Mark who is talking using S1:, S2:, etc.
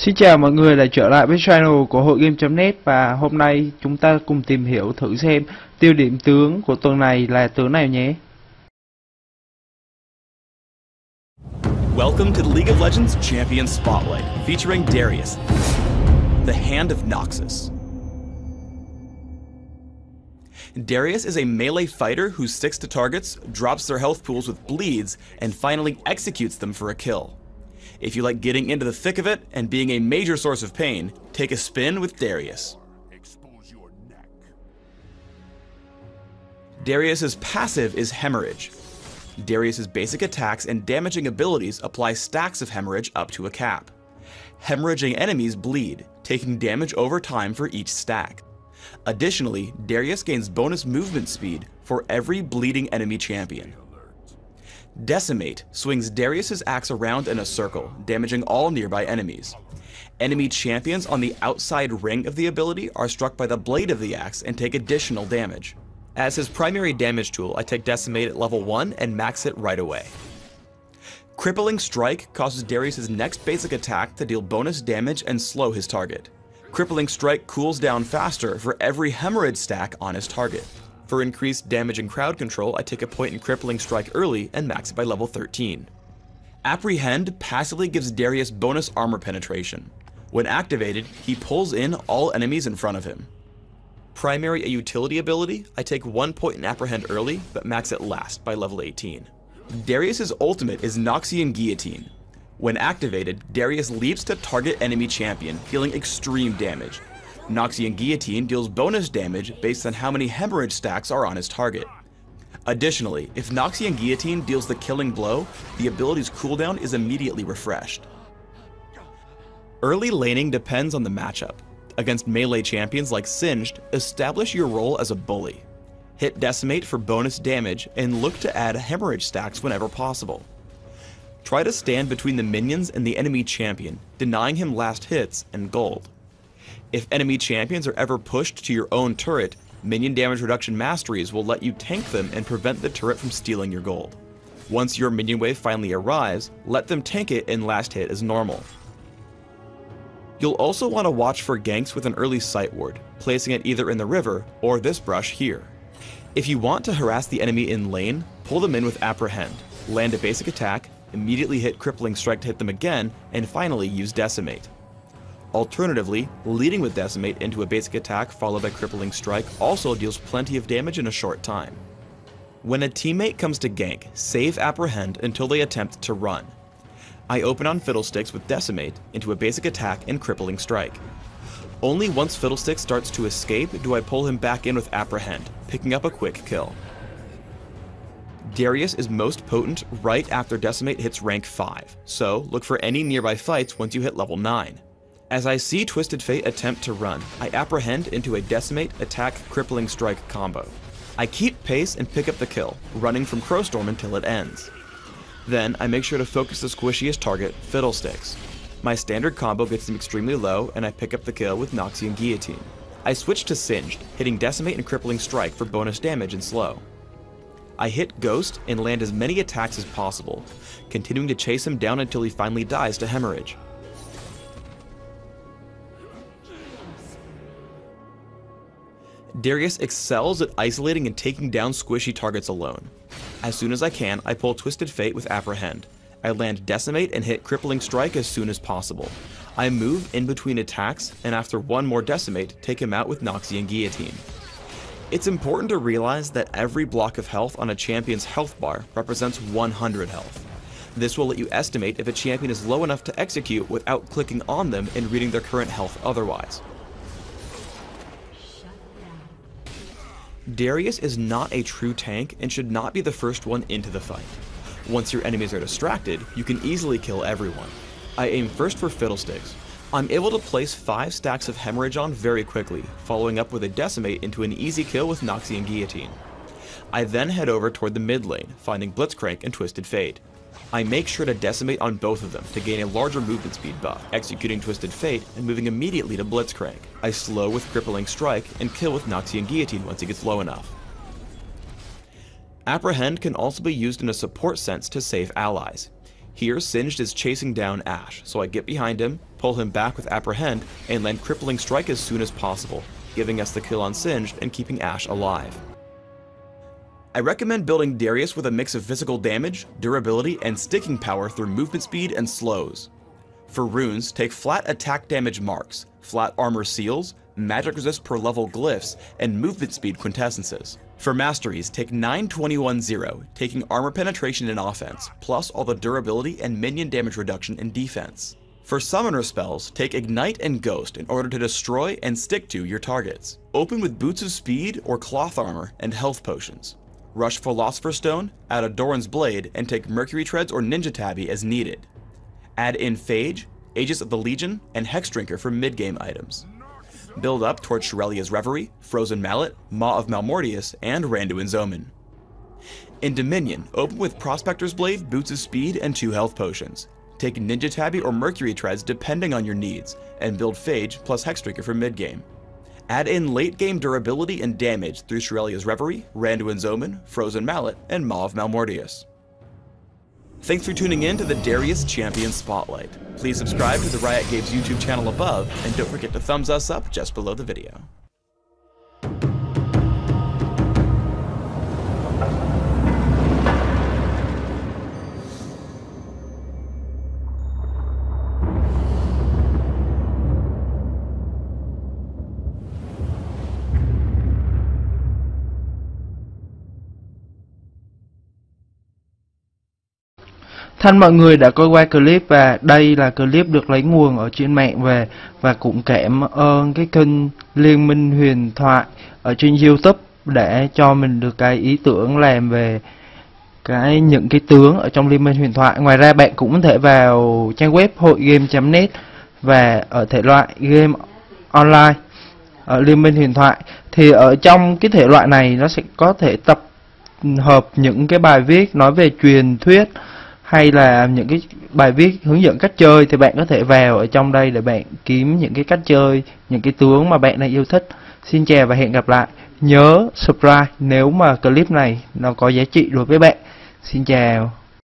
S1: Xin chào mọi người đã trở lại với channel của hội game.net, và hôm nay chúng ta cùng tìm hiểu thử xem tiêu điểm tướng của tuần này là tướng nào nhé.
S2: Welcome to the League of Legends Champion Spotlight, featuring Darius, the Hand of Noxus. Darius is a melee fighter who sticks to targets, drops their health pools with bleeds, and finally executes them for a kill. If you like getting into the thick of it and being a major source of pain, take a spin with Darius. Darius's passive is Hemorrhage. Darius's basic attacks and damaging abilities apply stacks of hemorrhage up to a cap. Hemorrhaging enemies bleed, taking damage over time for each stack. Additionally, Darius gains bonus movement speed for every bleeding enemy champion. Decimate swings Darius's axe around in a circle, damaging all nearby enemies. Enemy champions on the outside ring of the ability are struck by the blade of the axe and take additional damage. As his primary damage tool, I take Decimate at level 1 and max it right away. Crippling Strike causes Darius's next basic attack to deal bonus damage and slow his target. Crippling Strike cools down faster for every hemorrhage stack on his target. For increased damage and crowd control, I take a point in Crippling Strike early and max it by level 13. Apprehend passively gives Darius bonus armor penetration. When activated, he pulls in all enemies in front of him. Primary a utility ability, I take 1 point in Apprehend early, but max it last by level 18. Darius's ultimate is Noxian Guillotine. When activated, Darius leaps to target enemy champion, dealing extreme damage. Noxian Guillotine deals bonus damage based on how many hemorrhage stacks are on his target. Additionally, if Noxian Guillotine deals the killing blow, the ability's cooldown is immediately refreshed. Early laning depends on the matchup. Against melee champions like Singed, establish your role as a bully. Hit Decimate for bonus damage and look to add hemorrhage stacks whenever possible. Try to stand between the minions and the enemy champion, denying him last hits and gold. If enemy champions are ever pushed to your own turret, minion damage reduction masteries will let you tank them and prevent the turret from stealing your gold. Once your minion wave finally arrives, let them tank it and last hit as normal. You'll also want to watch for ganks with an early sight ward, placing it either in the river or this brush here. If you want to harass the enemy in lane, pull them in with Apprehend, land a basic attack, immediately hit Crippling Strike to hit them again, and finally use Decimate. Alternatively, leading with Decimate into a basic attack followed by Crippling Strike also deals plenty of damage in a short time. When a teammate comes to gank, save Apprehend until they attempt to run. I open on Fiddlesticks with Decimate into a basic attack and Crippling Strike. Only once Fiddlesticks starts to escape do I pull him back in with Apprehend, picking up a quick kill. Darius is most potent right after Decimate hits rank 5, so look for any nearby fights once you hit level 9. As I see Twisted Fate attempt to run, I Apprehend into a Decimate attack Crippling Strike combo. I keep pace and pick up the kill, running from Crowstorm until it ends. Then I make sure to focus the squishiest target, Fiddlesticks. My standard combo gets him extremely low and I pick up the kill with Noxian Guillotine. I switch to Singed, hitting Decimate and Crippling Strike for bonus damage and slow. I hit Ghost and land as many attacks as possible, continuing to chase him down until he finally dies to hemorrhage. Darius excels at isolating and taking down squishy targets alone. As soon as I can, I pull Twisted Fate with Apprehend. I land Decimate and hit Crippling Strike as soon as possible. I move in between attacks, and after one more Decimate, take him out with Noxian Guillotine. It's important to realize that every block of health on a champion's health bar represents 100 health. This will let you estimate if a champion is low enough to execute without clicking on them and reading their current health otherwise. Darius is not a true tank and should not be the first one into the fight. Once your enemies are distracted, you can easily kill everyone. I aim first for Fiddlesticks. I'm able to place 5 stacks of hemorrhage on very quickly, following up with a Decimate into an easy kill with Noxian Guillotine. I then head over toward the mid lane, finding Blitzcrank and Twisted Fate. I make sure to Decimate on both of them to gain a larger movement speed buff, executing Twisted Fate and moving immediately to Blitzcrank. I slow with Crippling Strike and kill with Noxian Guillotine once he gets low enough. Apprehend can also be used in a support sense to save allies. Here, Singed is chasing down Ash, so I get behind him, pull him back with Apprehend, and land Crippling Strike as soon as possible, giving us the kill on Singed and keeping Ash alive. I recommend building Darius with a mix of physical damage, durability, and sticking power through movement speed and slows. For runes, take flat attack damage marks, flat armor seals, magic resist per level glyphs, and movement speed quintessences. For masteries, take 9-21-0, taking armor penetration and offense, plus all the durability and minion damage reduction in defense. For summoner spells, take Ignite and Ghost in order to destroy and stick to your targets. Open with Boots of Speed or Cloth Armor and Health Potions. Rush Philosopher's Stone, add a Doran's Blade, and take Mercury Treads or Ninja Tabby as needed. Add in Phage, Aegis of the Legion, and Hex Drinker for mid-game items. Build up towards Shirelia's Reverie, Frozen Mallet, Maw of Malmortius, and Randuin's Omen. In Dominion, open with Prospector's Blade, Boots of Speed, and 2 health potions. Take Ninja Tabby or Mercury Treads depending on your needs, and build Phage plus Hex Drinker for mid-game. Add in late-game durability and damage through Shirelia's Reverie, Randuin's Omen, Frozen Mallet, and Maw of Malmortius. Thanks for tuning in to the Darius Champion Spotlight. Please subscribe to the Riot Games YouTube channel above, and don't forget to thumbs us up just below the video.
S1: Thân mọi người đã coi qua clip, và đây là clip được lấy nguồn ở trên mạng về, và cũng cảm ơn cái kênh Liên minh huyền thoại ở trên YouTube để cho mình được cái ý tưởng làm về những cái tướng ở trong Liên minh huyền thoại. Ngoài ra bạn cũng có thể vào trang web hội game.net và ở thể loại game online ở Liên minh huyền thoại, thì ở trong cái thể loại này nó sẽ có thể tập hợp những cái bài viết nói về truyền thuyết hay là những cái bài viết hướng dẫn cách chơi, thì bạn có thể vào ở trong đây để bạn kiếm những cái cách chơi, những cái tướng mà bạn đang yêu thích. Xin chào và hẹn gặp lại. Nhớ subscribe nếu mà clip này nó có giá trị đối với bạn. Xin chào.